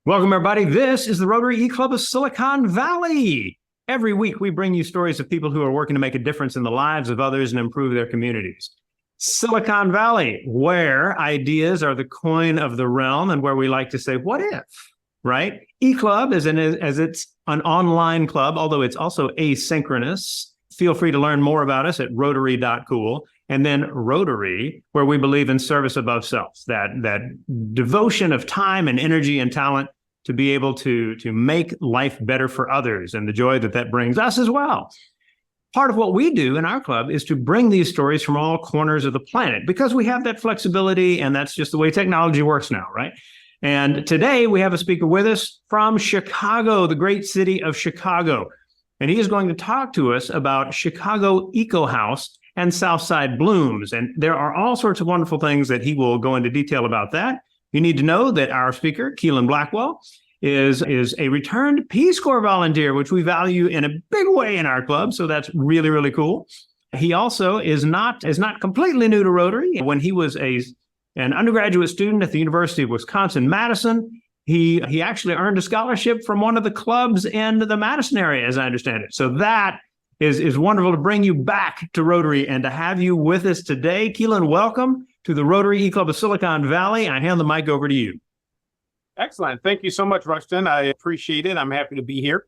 Welcome, everybody. This is the Rotary E-Club of Silicon Valley. Every week, we bring you stories of people who are working to make a difference in the lives of others and improve their communities. Silicon Valley, where ideas are the coin of the realm and where we like to say, what if, right? E-Club, as it's an online club, although it's also asynchronous. Feel free to learn more about us at rotary.cool. And then Rotary, where we believe in service above self, that devotion of time and energy and talent to be able to make life better for others and the joy that brings us as well. Part of what we do in our club is to bring these stories from all corners of the planet because we have that flexibility, and that's just the way technology works now, right? And today we have a speaker with us from Chicago, the great city of Chicago. And he is going to talk to us about Chicago Eco House and Southside blooms. And there are all sorts of wonderful things that he will go into detail about that. You need to know that our speaker, Quilen Blackwell, is a returned Peace Corps volunteer, which we value in a big way in our club. So that's really, really cool. He also is not completely new to Rotary. When he was an undergraduate student at the University of Wisconsin-Madison, he actually earned a scholarship from one of the clubs in the Madison area, as I understand it. So that is wonderful to bring you back to Rotary and to have you with us today. Quilen, welcome to the Rotary E-Club of Silicon Valley. I hand the mic over to you. Excellent. Thank you so much, Rushton. I appreciate it. I'm happy to be here.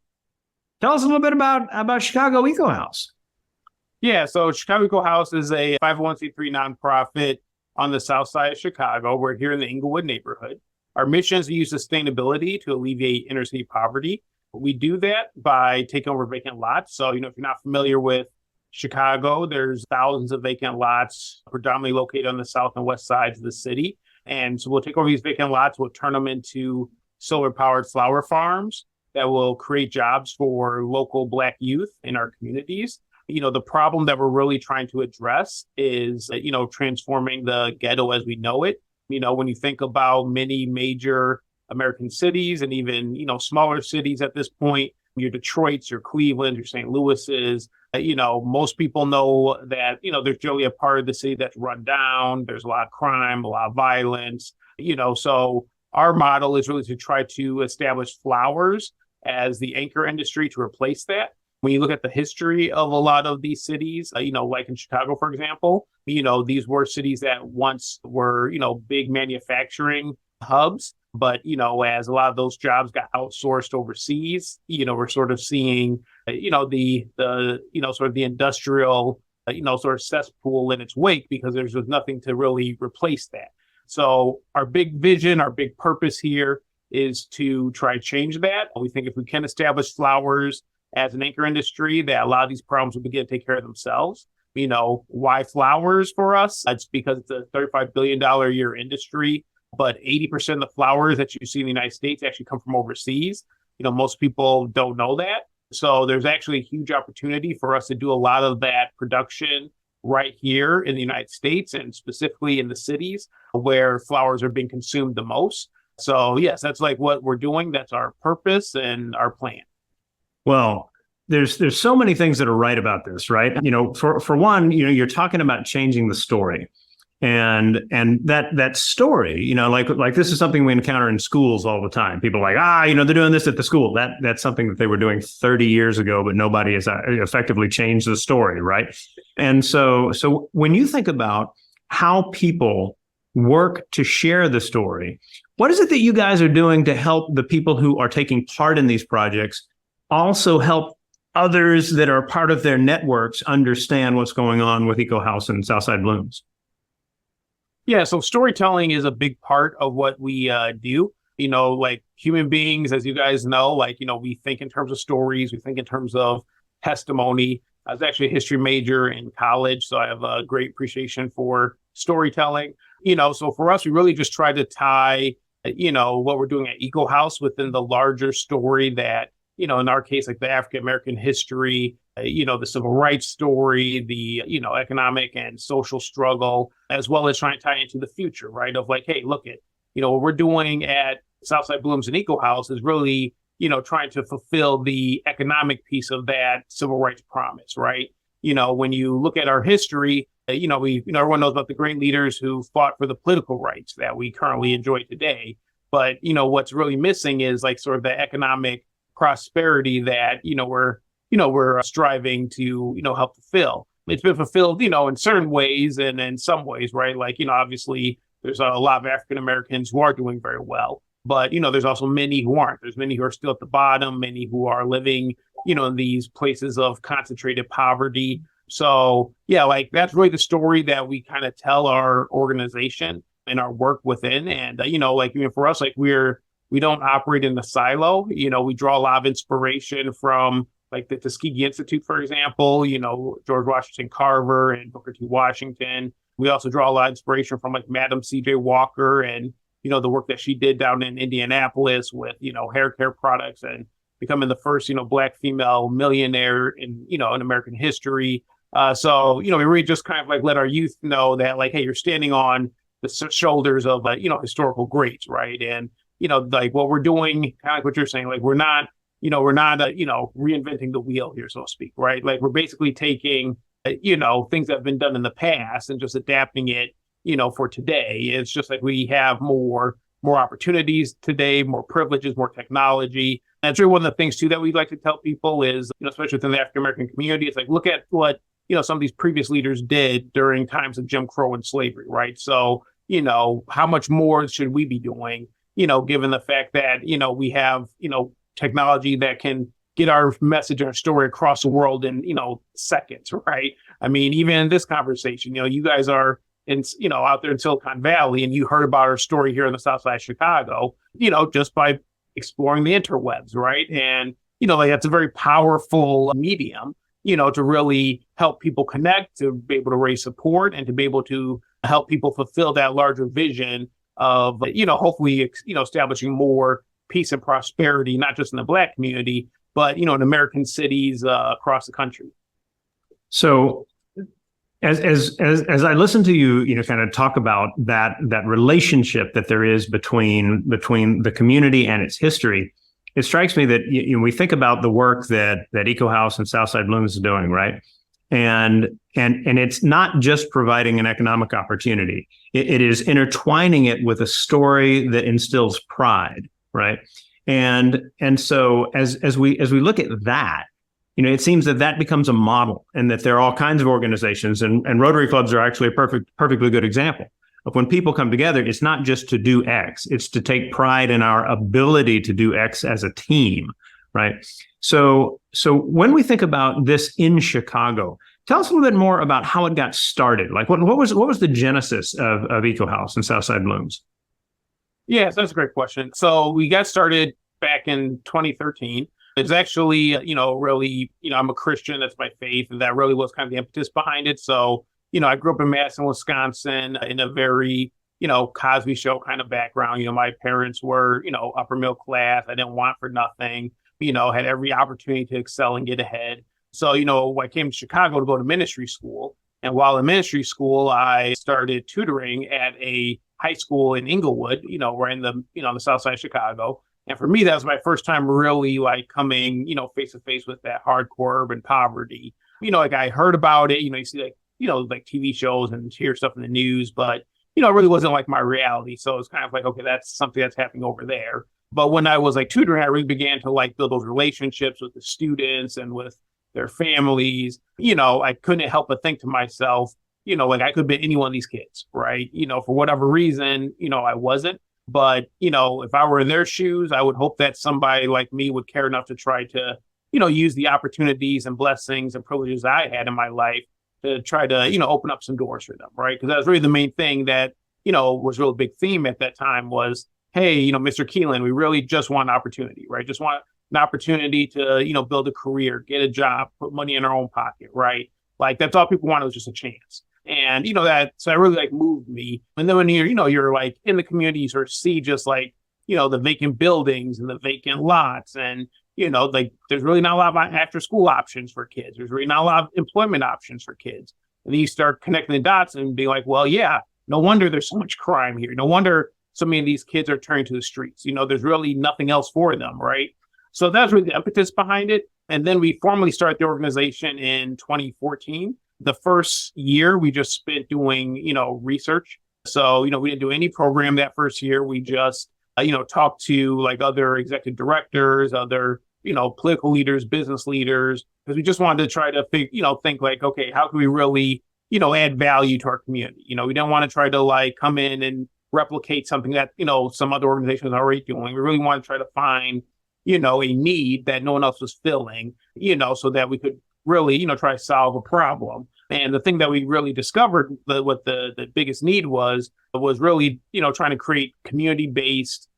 Tell us a little bit about Chicago Eco House. Yeah, so Chicago Eco House is a 501c3 nonprofit on the south side of Chicago. We're here in the Englewood neighborhood. Our mission is to use sustainability to alleviate inner city poverty. We do that by taking over vacant lots. So, if you're not familiar with Chicago, there's thousands of vacant lots, predominantly located on the south and west sides of the city. And so we'll take over these vacant lots, we'll turn them into solar-powered flower farms that will create jobs for local Black youth in our communities. The problem that we're really trying to address is, transforming the ghetto as we know it. When you think about many major American cities and even, smaller cities at this point, your Detroits, your Cleveland, your St. Louis's, most people know that, there's generally a part of the city that's run down. There's a lot of crime, a lot of violence, so our model is really to try to establish flowers as the anchor industry to replace that. When you look at the history of a lot of these cities, like in Chicago, for example, these were cities that once were, big manufacturing hubs. But, as a lot of those jobs got outsourced overseas, we're sort of seeing, the sort of the industrial, sort of cesspool in its wake because there's nothing to really replace that. So our big vision, our big purpose here is to try to change that. We think if we can establish flowers as an anchor industry, that a lot of these problems will begin to take care of themselves. Why flowers for us? It's because it's a $35 billion a year industry. But 80% of the flowers that you see in the United States actually come from overseas. Most people don't know that. So there's actually a huge opportunity for us to do a lot of that production right here in the United States and specifically in the cities where flowers are being consumed the most. So yes, that's like what we're doing. That's our purpose and our plan. Well, there's so many things that are right about this, right? For one, you're talking about changing the story. And that story, like this is something we encounter in schools all the time. People are like, they're doing this at the school. That's something that they were doing 30 years ago, but nobody has effectively changed the story, right? And so when you think about how people work to share the story, what is it that you guys are doing to help the people who are taking part in these projects also help others that are part of their networks understand what's going on with Eco House and Southside Blooms? Yeah, so storytelling is a big part of what we do. Like human beings, as you guys know, we think in terms of stories, we think in terms of testimony. I was actually a history major in college, so I have a great appreciation for storytelling. So for us, we really just try to tie, what we're doing at Eco House within the larger story that, in our case, like the African-American history, the civil rights story, the, economic and social struggle, as well as trying to tie into the future, right? Of like, hey, look at, what we're doing at Southside Blooms and Eco House is really, trying to fulfill the economic piece of that civil rights promise, right? When you look at our history, everyone knows about the great leaders who fought for the political rights that we currently enjoy today. But, what's really missing is like sort of the economic prosperity that, we're striving to, help fulfill. It's been fulfilled, in certain ways and in some ways, right? Like, obviously there's a lot of African Americans who are doing very well, but, there's also many who aren't. There's many who are still at the bottom, many who are living, in these places of concentrated poverty. So, yeah, like that's really the story that we kind of tell our organization and our work within. And, for us, like we don't operate in a silo. We draw a lot of inspiration from like the Tuskegee Institute, for example, George Washington Carver and Booker T. Washington. We also draw a lot of inspiration from like Madam C.J. Walker and, the work that she did down in Indianapolis with, hair care products and becoming the first, Black female millionaire in American history. So, we really just kind of like let our youth know that like, hey, you're standing on the shoulders of, historical greats, right? And, like what we're doing, kind of like what you're saying, like we're not reinventing the wheel here, so to speak, right? Like we're basically taking, things that have been done in the past and just adapting it, for today. It's just like we have more opportunities today, more privileges, more technology. And that's really one of the things too that we'd like to tell people is, especially within the African American community, it's like, look at what, some of these previous leaders did during times of Jim Crow and slavery, right? So, how much more should we be doing, given the fact that, we have, technology that can get our message and our story across the world in, seconds, right? I mean, even in this conversation, you guys are out there in Silicon Valley and you heard about our story here in the Southside of Chicago, just by exploring the interwebs, right? And, like that's a very powerful medium, to really help people connect, to be able to raise support and to be able to help people fulfill that larger vision of, hopefully, establishing more peace and prosperity, not just in the Black community, but, in American cities across the country. So as I listen to you, kind of talk about that relationship that there is between the community and its history, it strikes me that we think about the work that Eco House and Southside Blooms is doing, right? And it's not just providing an economic opportunity. It is intertwining it with a story that instills pride, right? And so as we look at that, it seems that becomes a model, and that there are all kinds of organizations, and Rotary clubs are actually a perfectly good example of when people come together. It's not just to do X; it's to take pride in our ability to do X as a team, right? So when we think about this in Chicago, tell us a little bit more about how it got started. Like what was the genesis of Eco House and Southside Blooms? Yes, that's a great question. So we got started back in 2013. It's actually, really, I'm a Christian. That's my faith. And that really was kind of the impetus behind it. So, I grew up in Madison, Wisconsin, in a very, Cosby Show kind of background. My parents were, upper middle class. I didn't want for nothing, had every opportunity to excel and get ahead. So, I came to Chicago to go to ministry school. And while in ministry school, I started tutoring at a high school in Inglewood, we're in the, on the south side of Chicago. And for me, that was my first time really like coming, face to face with that hardcore urban poverty. Like I heard about it, you see like TV shows and hear stuff in the news, but, it really wasn't like my reality. So it's kind of like, okay, that's something that's happening over there. But when I was like tutoring, I really began to like build those relationships with the students and with their families. I couldn't help but think to myself, like I could have been any one of these kids, right? For whatever reason, I wasn't. But, if I were in their shoes, I would hope that somebody like me would care enough to try to, use the opportunities and blessings and privileges I had in my life to try to, open up some doors for them, right? Because that was really the main thing that, was a real big theme at that time was, hey, Mr. Quilen, we really just want an opportunity, right? Just want an opportunity to, build a career, get a job, put money in our own pocket, right? Like that's all people wanted was just a chance. And, so that really like moved me. And then when you're like in the community, you sort of see just like, the vacant buildings and the vacant lots. And, like there's really not a lot of after school options for kids. There's really not a lot of employment options for kids. And then you start connecting the dots and being like, well, yeah, no wonder there's so much crime here. No wonder so many of these kids are turning to the streets. There's really nothing else for them. Right. So that's really the impetus behind it. And then we formally started the organization in 2014. The first year we just spent doing, research. So, we didn't do any program that first year. We just, talk to like other executive directors, other, political leaders, business leaders, because we just wanted to try to think like, okay, how can we really, add value to our community? We don't want to try to like come in and replicate something that, some other organizations are already doing. We really want to try to find, a need that no one else was filling, so that we could really, try to solve a problem. And the thing that we really discovered, what the biggest need was really, trying to create community-based,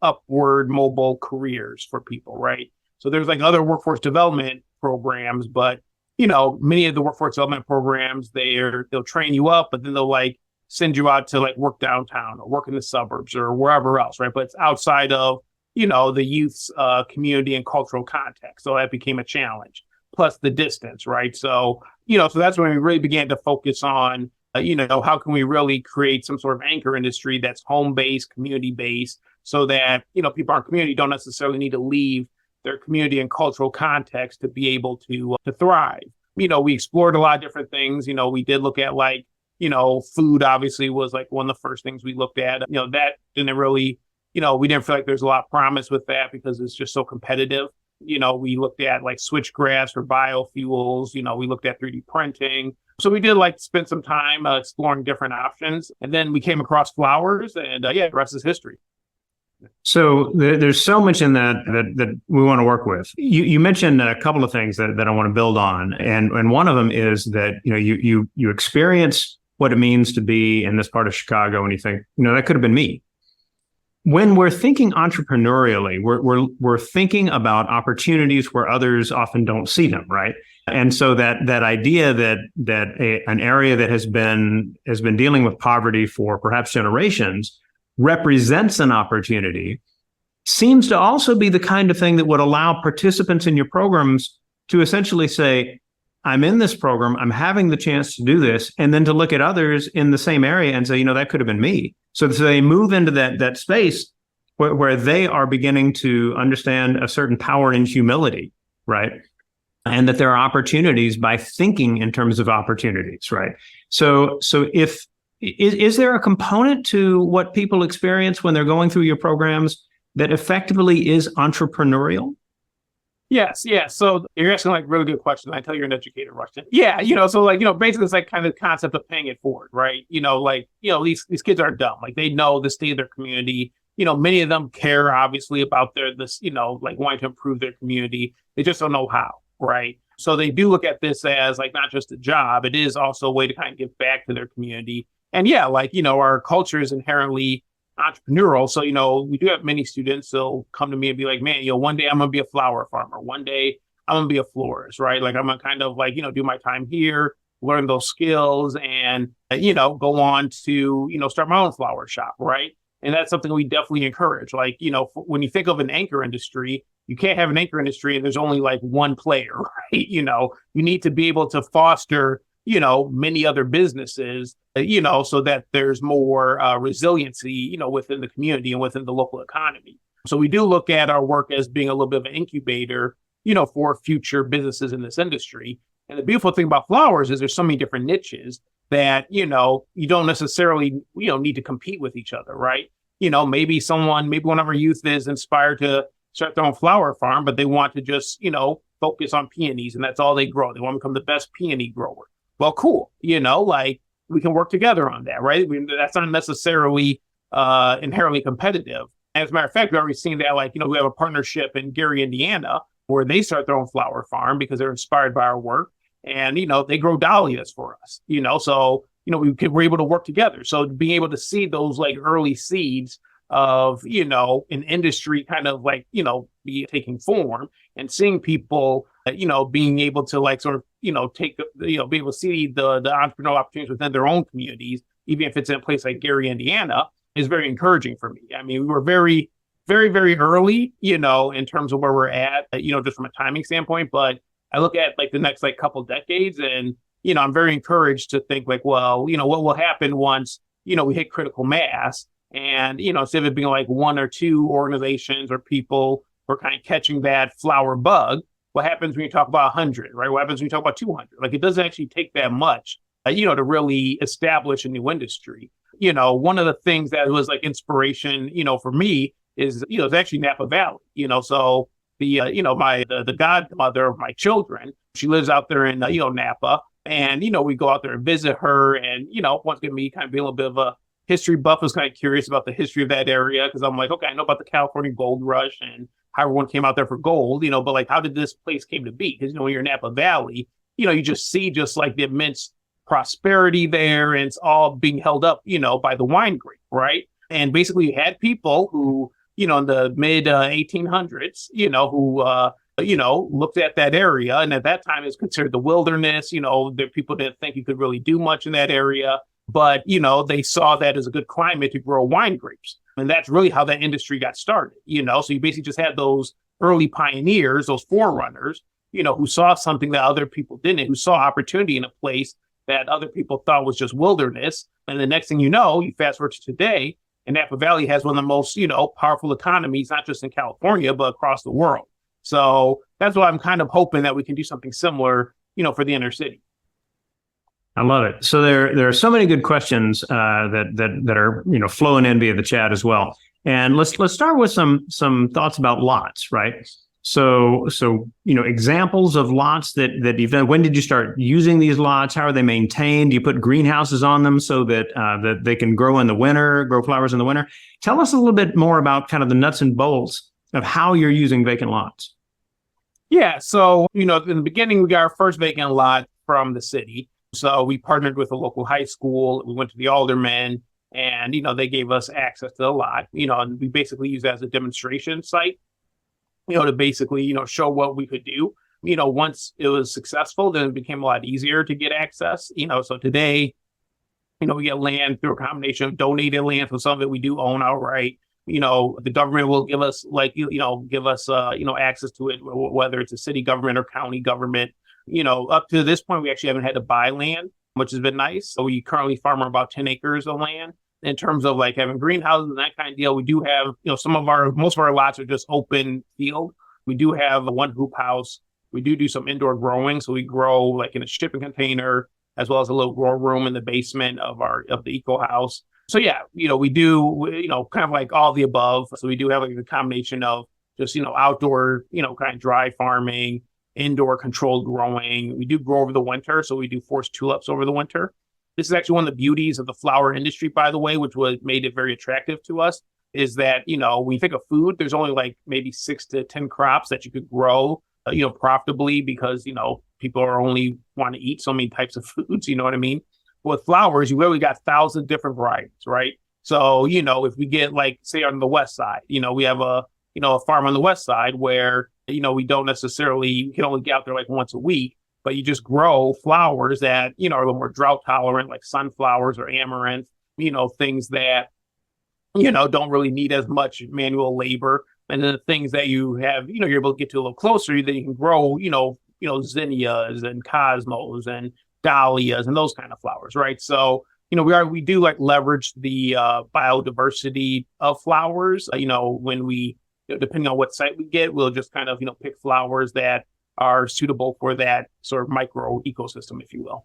upward mobile careers for people, right? So there's like other workforce development programs, but, many of the workforce development programs, they'll train you up, but then they'll like send you out to like work downtown or work in the suburbs or wherever else, right? But it's outside of, the youth's community and cultural context. So that became a challenge, plus the distance, right? So, so that's when we really began to focus on, how can we really create some sort of anchor industry that's home-based, community-based, so that, people in our community don't necessarily need to leave their community and cultural context to be able to thrive. We explored a lot of different things. We did look at like, food obviously was like one of the first things we looked at. That didn't really, we didn't feel like there's a lot of promise with that because it's just so competitive. We looked at like switchgrass for biofuels. We looked at 3D printing. So we did like spend some time exploring different options. And then we came across flowers and the rest is history. So there's so much in that we want to work with. You mentioned a couple of things that I want to build on. And one of them is that, you experience what it means to be in this part of Chicago and you think, that could have been me. When we're thinking entrepreneurially, we're thinking about opportunities where others often don't see them, right? And so that idea that an area that has been dealing with poverty for perhaps generations represents an opportunity seems to also be the kind of thing that would allow participants in your programs to essentially say, I'm in this program, I'm having the chance to do this, and then to look at others in the same area and say, that could have been me. So they move into that space where they are beginning to understand a certain power in humility, right? And that there are opportunities by thinking in terms of opportunities, right? So is there a component to what people experience when they're going through your programs that effectively is entrepreneurial? Yes. Yeah. So you're asking like really good question. I tell you're an educator, Rushton. Yeah. So like, basically it's like kind of the concept of paying it forward, right? These kids aren't dumb. Like they know the state of their community. Many of them care obviously about like wanting to improve their community. They just don't know how, right? So they do look at this as like not just a job. It is also a way to kind of give back to their community. And our culture is inherently entrepreneurial. So, we do have many students that'll come to me and be like, man, one day I'm going to be a flower farmer. One day I'm going to be a florist, right? Like I'm going to kind of like, do my time here, learn those skills and, go on to, start my own flower shop, right? And that's something we definitely encourage. Like, when you think of an anchor industry, you can't have an anchor industry and there's only like one player, right? You need to be able to foster, many other businesses, so that there's more resiliency, within the community and within the local economy. So we do look at our work as being a little bit of an incubator, for future businesses in this industry. And the beautiful thing about flowers is there's so many different niches that, you don't necessarily, need to compete with each other, right? Maybe one of our youth is inspired to start their own flower farm, but they want to just, focus on peonies and that's all they grow. They want to become the best peony grower. Well, cool. Like we can work together on that, right? That's not necessarily inherently competitive. As a matter of fact, we've already seen that, like, we have a partnership in Gary, Indiana, where they start their own flower farm because they're inspired by our work. And, they grow dahlias for us, so, we're able to work together. So being able to see those like early seeds of, an industry kind of like, be taking form and seeing people, being able to like sort of, take, be able to see the entrepreneurial opportunities within their own communities, even if it's in a place like Gary, Indiana, is very encouraging for me. I mean, we were very, very, very early, in terms of where we're at, just from a timing standpoint. But I look at like the next like couple decades and, I'm very encouraged to think like, well, what will happen once, we hit critical mass and, instead of it being like one or two organizations or people who are kind of catching that flower bug, what happens when you talk about 100, right? What happens when you talk about 200? Like it doesn't actually take that much, to really establish a new industry. one of the things that was like inspiration, for me is, it's actually Napa Valley, so the godmother of my children, she lives out there in, Napa. And, we go out there and visit her. And, once again, me kind of being a little bit of a history buff, was kind of curious about the history of that area. Cause I'm like, okay, I know about the California gold rush and how everyone came out there for gold, but like, how did this place came to be? Cause, when you're in Napa Valley, you just see just like the immense prosperity there, and it's all being held up, by the wine grape. Right. And basically you had people who, in the mid 1800s, who, looked at that area. And at that time, it was considered the wilderness. The people didn't think you could really do much in that area. But, they saw that as a good climate to grow wine grapes. And that's really how that industry got started. So you basically just had those early pioneers, those forerunners, who saw something that other people didn't, who saw opportunity in a place that other people thought was just wilderness. And the next thing you know, you fast forward to today, and Napa Valley has one of the most, powerful economies, not just in California, but across the world. So that's why I'm kind of hoping that we can do something similar, for the inner city. I love it. So there are so many good questions that are flowing in via the chat as well. And let's start with some thoughts about lots, right? So examples of lots that you've done. When did you start using these lots? How are they maintained? Do you put greenhouses on them so that they can grow in the winter, grow flowers in the winter? Tell us a little bit more about kind of the nuts and bolts of how you're using vacant lots. Yeah. So, in the beginning, we got our first vacant lot from the city. So we partnered with a local high school. We went to the aldermen, and, they gave us access to the lot, and we basically used it as a demonstration site, to basically, show what we could do. Once it was successful, then it became a lot easier to get access. So today, we get land through a combination of donated land. So some of it we do own outright. The government will give us access to it, whether it's a city government or county government. Up to this point, we actually haven't had to buy land, which has been nice. So we currently farm about 10 acres of land. In terms of like having greenhouses and that kind of deal, we do have, most of our lots are just open field. We do have one hoop house. We do some indoor growing. So we grow like in a shipping container, as well as a little grow room in the basement of the eco house. So yeah, we do, kind of like all the above. So we do have like a combination of just, outdoor, kind of dry farming, indoor controlled growing. We do grow over the winter. So we do forced tulips over the winter. This is actually one of the beauties of the flower industry, by the way, which made it very attractive to us, is that, when you think of food, there's only like maybe 6 to 10 crops that you could grow, profitably, because, people are only want to eat so many types of foods, you know what I mean? With flowers, you really got 1,000 different varieties, right? So, if we get like, say on the west side, we have a farm on the west side where, we don't necessarily, you can only get out there like once a week, but you just grow flowers that, are a little more drought tolerant, like sunflowers or amaranth, things that, don't really need as much manual labor. And then the things that you have, you're able to get to a little closer, that you can grow, zinnias and cosmos and dahlias and those kind of flowers, right? So, we do like leverage the biodiversity of flowers, when we, depending on what site we get, we'll just kind of, pick flowers that are suitable for that sort of micro ecosystem, if you will.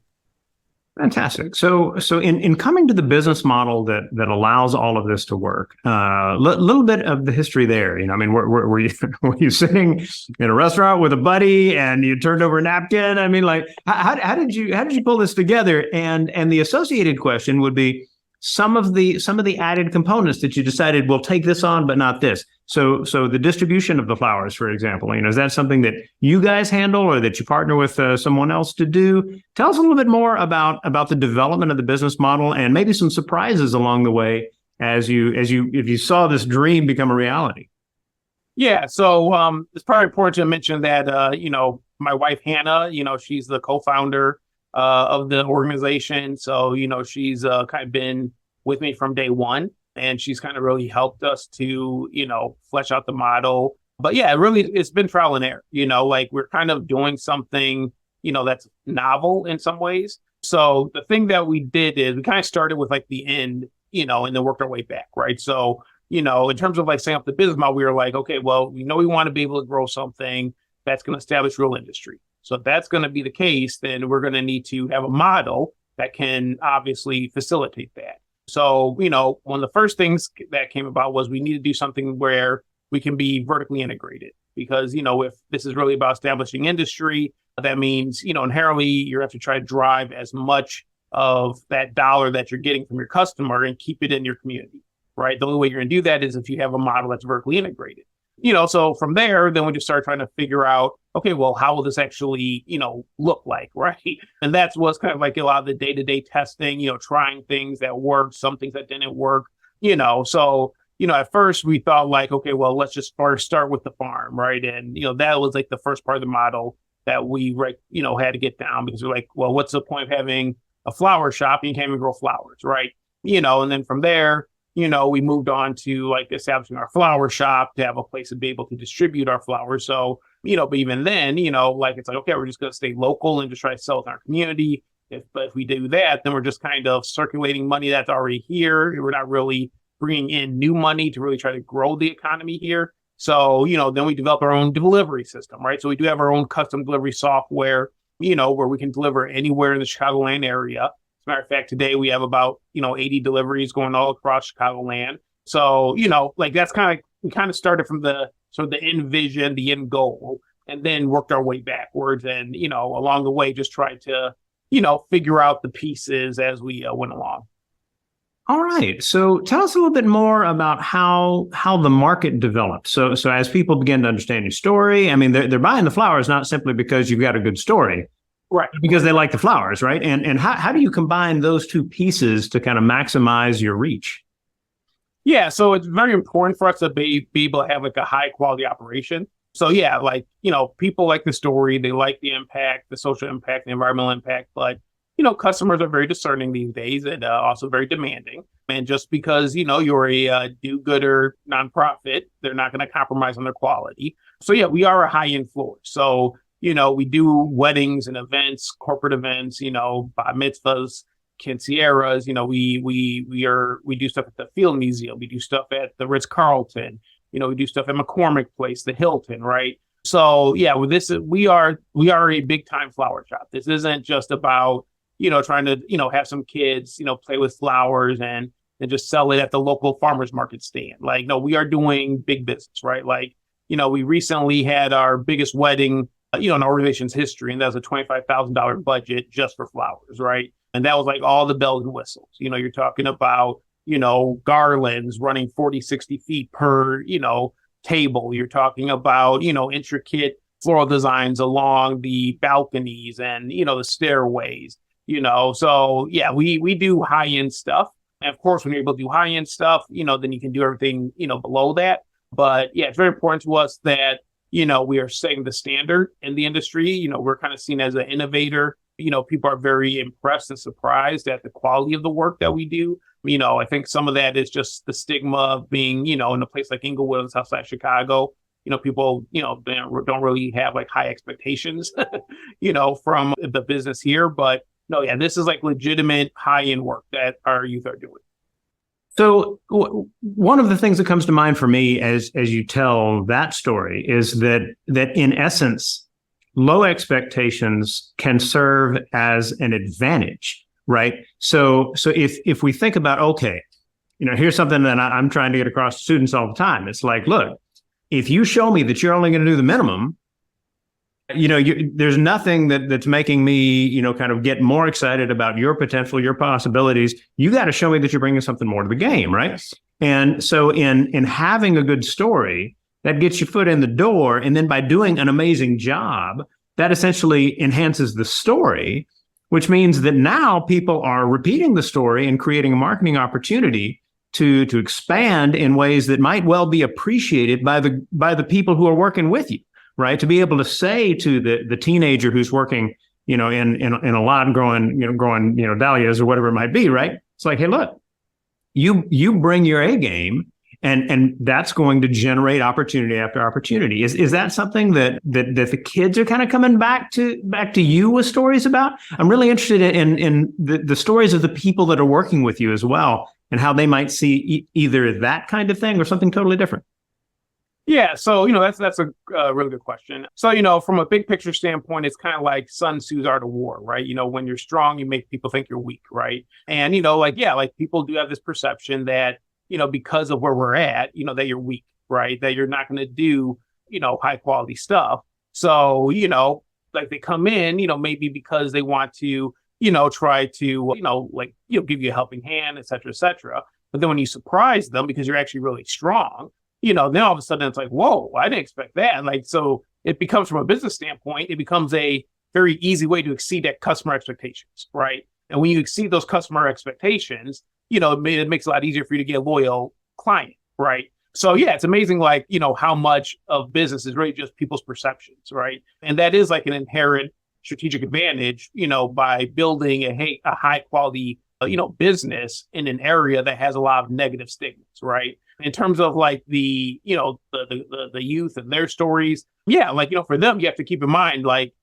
Fantastic. So in coming to the business model that allows all of this to work, little bit of the history there. Were you sitting in a restaurant with a buddy and you turned over a napkin? I mean, like, how did you pull this together? And the associated question would be some of the added components that you decided, we'll take this on, but not this. So the distribution of the flowers, for example, is that something that you guys handle or that you partner with someone else to do? Tell us a little bit more about the development of the business model and maybe some surprises along the way if you saw this dream become a reality. Yeah. So it's probably important to mention that, my wife, Hannah, she's the co-founder of the organization. So, she's kind of been with me from day one, and she's kind of really helped us to, flesh out the model. But yeah, it's been trial and error, like we're kind of doing something, that's novel in some ways. So the thing that we did is we kind of started with like the end, and then worked our way back. Right. So, in terms of like setting up the business model, we were like, okay, well, we want to be able to grow something that's going to establish real industry. So if that's going to be the case, then we're going to need to have a model that can obviously facilitate that. So, one of the first things that came about was we need to do something where we can be vertically integrated because, if this is really about establishing industry, that means, inherently you have to try to drive as much of that dollar that you're getting from your customer and keep it in your community, right? The only way you're going to do that is if you have a model that's vertically integrated. So from there, then we just start trying to figure out, okay, well, how will this actually, look like, right? And that's what's kind of like a lot of the day-to-day testing, trying things that worked, some things that didn't work, So, at first we thought like, okay, well, let's just first start with the farm, right? And, that was like the first part of the model that we, had to get down because we're like, well, what's the point of having a flower shop? You can't even grow flowers, right? And then from there, we moved on to like establishing our flower shop to have a place to be able to distribute our flowers. So, but even then, like it's like, okay, we're just going to stay local and just try to sell it in our community. But if we do that, then we're just kind of circulating money that's already here. We're not really bringing in new money to really try to grow the economy here. So, then we develop our own delivery system, right? So we do have our own custom delivery software, where we can deliver anywhere in the Chicagoland area. As a matter of fact, today we have about, 80 deliveries going all across Chicagoland. So, like that's we kind of started from the sort of the end vision, the end goal, and then worked our way backwards. And, along the way, just tried to, figure out the pieces as we went along. All right. So tell us a little bit more about how the market developed. So as people begin to understand your story, I mean, they're buying the flowers not simply because you've got a good story. Right. Because they like the flowers, right? And how do you combine those two pieces to kind of maximize your reach? Yeah, so it's very important for us to be able to have like a high quality operation. So yeah, like, people like the story, they like the impact, the social impact, the environmental impact, but, customers are very discerning these days and also very demanding. And just because, you're a do-gooder nonprofit, they're not going to compromise on their quality. So yeah, we are a high-end florist. So we do weddings and events, corporate events, bar mitzvahs, quinceañeras. We do stuff at the Field Museum. We do stuff at the Ritz-Carlton. We do stuff at McCormick Place, the Hilton, right? So yeah, with this, we are a big time flower shop. This isn't just about trying to have some kids play with flowers and just sell it at the local farmers market stand. Like no, we are doing big business, right? Like we recently had our biggest wedding in our organization's history, and that was a $25,000 budget just for flowers, right? And that was like all the bells and whistles. You're talking about, garlands running 40, 60 feet per, table. You're talking about, intricate floral designs along the balconies and, the stairways, So yeah, we do high-end stuff. And of course, when you're able to do high-end stuff, then you can do everything, below that. But yeah, it's very important to us that we are setting the standard in the industry. We're kind of seen as an innovator. People are very impressed and surprised at the quality of the work that we do. I think some of that is just the stigma of being, in a place like Inglewood and Southside Chicago. People, don't really have like high expectations, from the business here. But no, yeah, this is like legitimate high-end work that our youth are doing. So one of the things that comes to mind for me as you tell that story is that in essence, low expectations can serve as an advantage, right? So if we think about, okay, here's something that I'm trying to get across to students all the time. It's like, look, if you show me that you're only going to do the minimum, there's nothing that's making me, kind of get more excited about your potential, your possibilities. You got to show me that you're bringing something more to the game, right? And so in having a good story, that gets your foot in the door. And then by doing an amazing job, that essentially enhances the story, which means that now people are repeating the story and creating a marketing opportunity to expand in ways that might well be appreciated by the people who are working with you. Right, to be able to say to the teenager who's working, in a lot growing dahlias or whatever it might be, right? It's like, hey, look, you bring your A game, and that's going to generate opportunity after opportunity. Is that something that the kids are kind of coming back to you with stories about? I'm really interested in the stories of the people that are working with you as well, and how they might see either that kind of thing or something totally different. Yeah, so that's a really good question. So from a big picture standpoint, it's kind of like Sun Tzu's Art of War, right? When you're strong, you make people think you're weak, right? And like people do have this perception that because of where we're at, that you're weak, right? That you're not going to do high quality stuff. So like they come in, maybe because they want to try to give you a helping hand, et cetera, et cetera. But then when you surprise them because you're actually really strong, then all of a sudden it's like, whoa, I didn't expect that. Like, so it becomes, from a business standpoint, it becomes a very easy way to exceed that customer expectations, right? And when you exceed those customer expectations, it makes it a lot easier for you to get a loyal client, right? So yeah, it's amazing, like, how much of business is really just people's perceptions, right? And that is like an inherent strategic advantage, by building a high quality, business in an area that has a lot of negative stigmas, right? In terms of like the youth and their stories, yeah, like, for them, you have to keep in mind, like,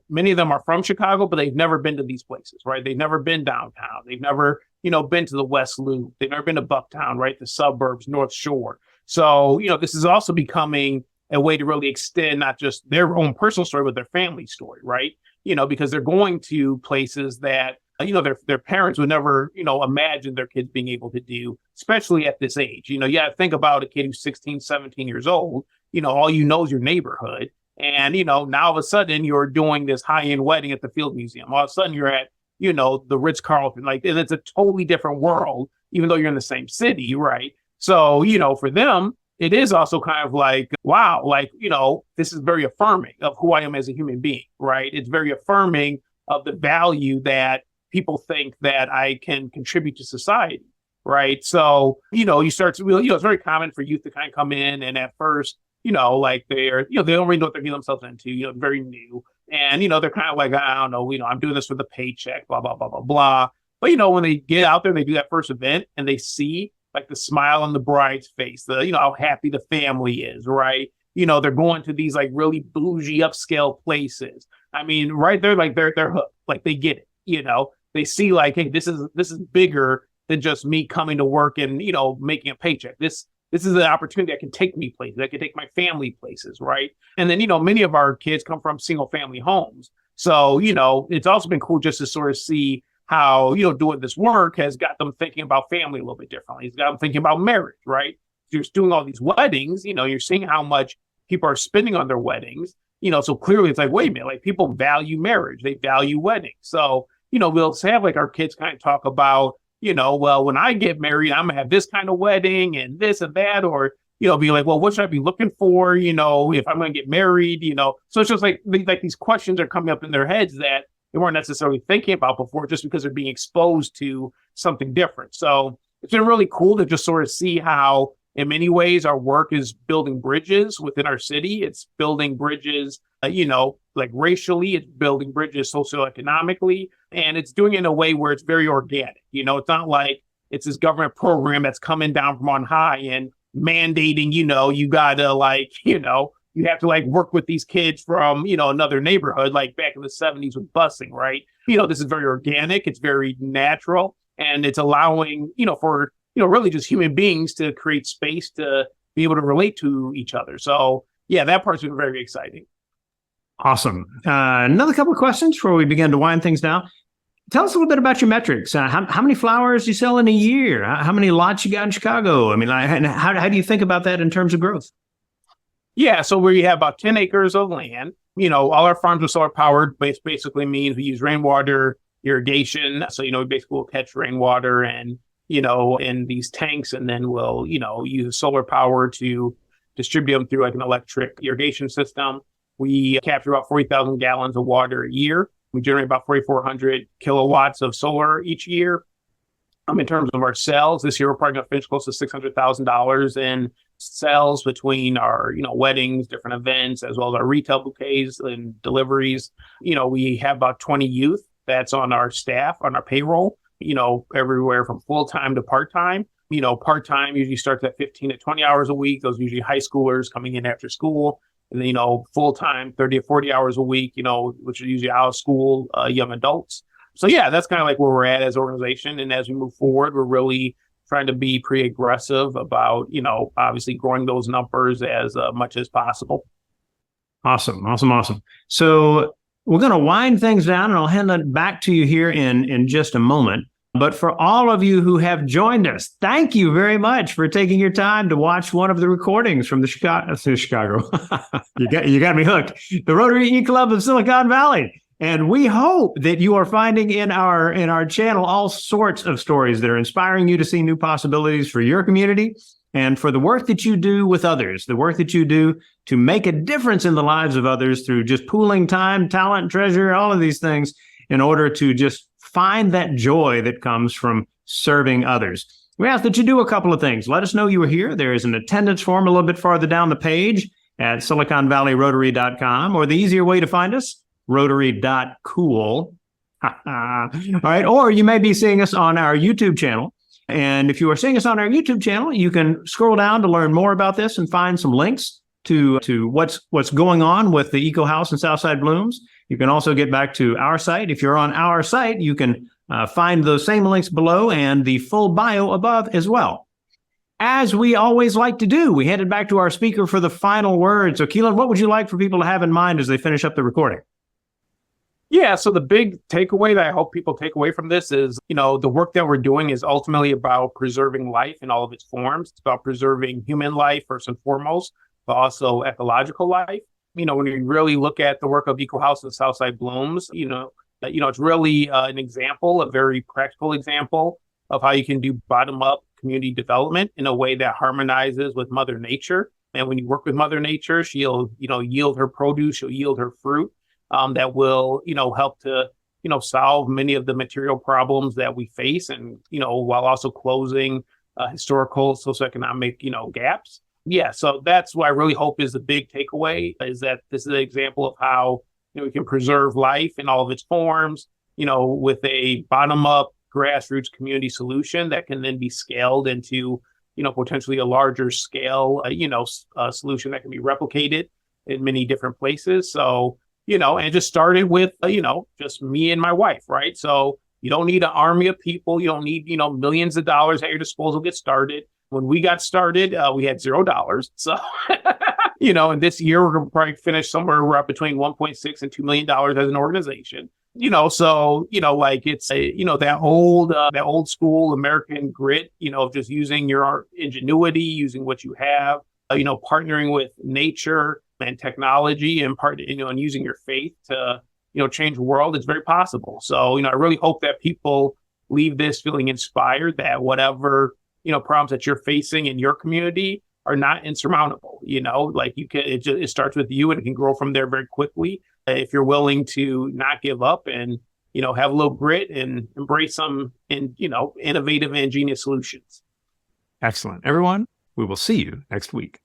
many of them are from Chicago, but they've never been to these places, right? They've never been downtown. They've never, been to the West Loop. They've never been to Bucktown, right? The suburbs, North Shore. So, this is also becoming a way to really extend not just their own personal story, but their family story, right? Because they're going to places that, their parents would never, imagine their kids being able to do, especially at this age. You got to think about a kid who's 16, 17 years old, all you know is your neighborhood. And, now all of a sudden you're doing this high-end wedding at the Field Museum. All of a sudden you're at, the Ritz-Carlton, like, and it's a totally different world, even though you're in the same city, right? So, for them, it is also kind of like, wow, like, this is very affirming of who I am as a human being, right? It's very affirming of the value that people think that I can contribute to society, right? So, you start to really, it's very common for youth to kind of come in and at first, like they're, they don't really know what they're getting themselves into, very new. And, they're kind of like, I don't know, I'm doing this for the paycheck, blah, blah, blah, blah, blah. But, when they get out there and they do that first event and they see like the smile on the bride's face, how happy the family is, right? They're going to these like really bougie upscale places. I mean, right there, like they're hooked, like they get it, they see like, hey, this is bigger than just me coming to work and, making a paycheck. This is an opportunity that can take me places, that can take my family places, right? And then, many of our kids come from single family homes. So, it's also been cool just to sort of see how, doing this work has got them thinking about family a little bit differently. It's got them thinking about marriage, right? You're doing all these weddings, you're seeing how much people are spending on their weddings, so clearly it's like, wait a minute, like people value marriage, they value weddings. So, we'll have like our kids kind of talk about, well, when I get married, I'm gonna have this kind of wedding and this and that, or, be like, well, what should I be looking for, if I'm gonna get married, so it's just like these questions are coming up in their heads that they weren't necessarily thinking about before, just because they're being exposed to something different. So it's been really cool to just sort of see how, in many ways, our work is building bridges within our city. It's building bridges, like racially, it's building bridges socioeconomically, and it's doing it in a way where it's very organic. It's not like it's this government program that's coming down from on high and mandating, you gotta like, you have to like work with these kids from, another neighborhood, like back in the 70s with busing, right? This is very organic. It's very natural. And it's allowing, for, really just human beings to create space to be able to relate to each other. So yeah, that part's been very exciting. Awesome. Another couple of questions before we begin to wind things down. Tell us a little bit about your metrics. How many flowers do you sell in a year? How many lots you got in Chicago? I mean, how do you think about that in terms of growth? Yeah, so we have about 10 acres of land. All our farms are solar powered, basically means we use rainwater irrigation. So, we basically will catch rainwater and, in these tanks, and then we'll, use solar power to distribute them through like an electric irrigation system. We capture about 40,000 gallons of water a year. We generate about 4,400 kilowatts of solar each year. In terms of our sales, this year we're probably going to finish close to $600,000 in sales between our, weddings, different events, as well as our retail bouquets and deliveries. We have about 20 youth that's on our staff, on our payroll, everywhere from full-time to part-time. Part-time usually starts at 15 to 20 hours a week. Those are usually high schoolers coming in after school. And then, full-time, 30 to 40 hours a week, which are usually out of school, young adults. So yeah, that's kind of like where we're at as an organization. And as we move forward, we're really trying to be pretty aggressive about, obviously growing those numbers as much as possible. Awesome. So we're going to wind things down, and I'll hand it back to you here in just a moment. But for all of you who have joined us, thank you very much for taking your time to watch one of the recordings from the Chicago. You got me hooked. The Rotary E-Club of Silicon Valley. And we hope that you are finding in our channel all sorts of stories that are inspiring you to see new possibilities for your community and for the work that you do with others, the work that you do to make a difference in the lives of others through just pooling time, talent, treasure, all of these things in order to just find that joy that comes from serving others. We ask that you do a couple of things. Let us know you were here. There is an attendance form a little bit farther down the page at siliconvalleyrotary.com, or the easier way to find us, rotary.cool. All right. Or you may be seeing us on our YouTube channel. And if you are seeing us on our YouTube channel, you can scroll down to learn more about this and find some links to what's going on with the Eco House and Southside Blooms. You can also get back to our site. If you're on our site, you can find those same links below and the full bio above as well. As we always like to do, we hand it back to our speaker for the final word. So, Quilen, what would you like for people to have in mind as they finish up the recording? Yeah, so the big takeaway that I hope people take away from this is, the work that we're doing is ultimately about preserving life in all of its forms. It's about preserving human life first and foremost, but also ecological life. When you really look at the work of Eco House and Southside Blooms, it's really an example, a very practical example of how you can do bottom-up community development in a way that harmonizes with Mother Nature. And when you work with Mother Nature, she'll, yield her produce, she'll yield her fruit. That will, help to, solve many of the material problems that we face, and, while also closing historical, socioeconomic, gaps. Yeah, so that's what I really hope is the big takeaway, is that this is an example of how, we can preserve life in all of its forms, with a bottom-up grassroots community solution that can then be scaled into, potentially a larger scale, solution that can be replicated in many different places. So, and it just started with, just me and my wife, right? So you don't need an army of people. You don't need, millions of dollars at your disposal to get started. When we got started, we had $0. So, and this year we're going to probably finish somewhere we're up between 1.6 and $2 million as an organization. So, like it's that old school American grit, of just using your ingenuity, using what you have, partnering with nature and technology and and using your faith to, change the world. It's very possible. So, I really hope that people leave this feeling inspired that whatever, problems that you're facing in your community are not insurmountable. Like it starts with you, and it can grow from there very quickly if you're willing to not give up and, have a little grit and embrace some, innovative and ingenious solutions. Excellent. Everyone, we will see you next week.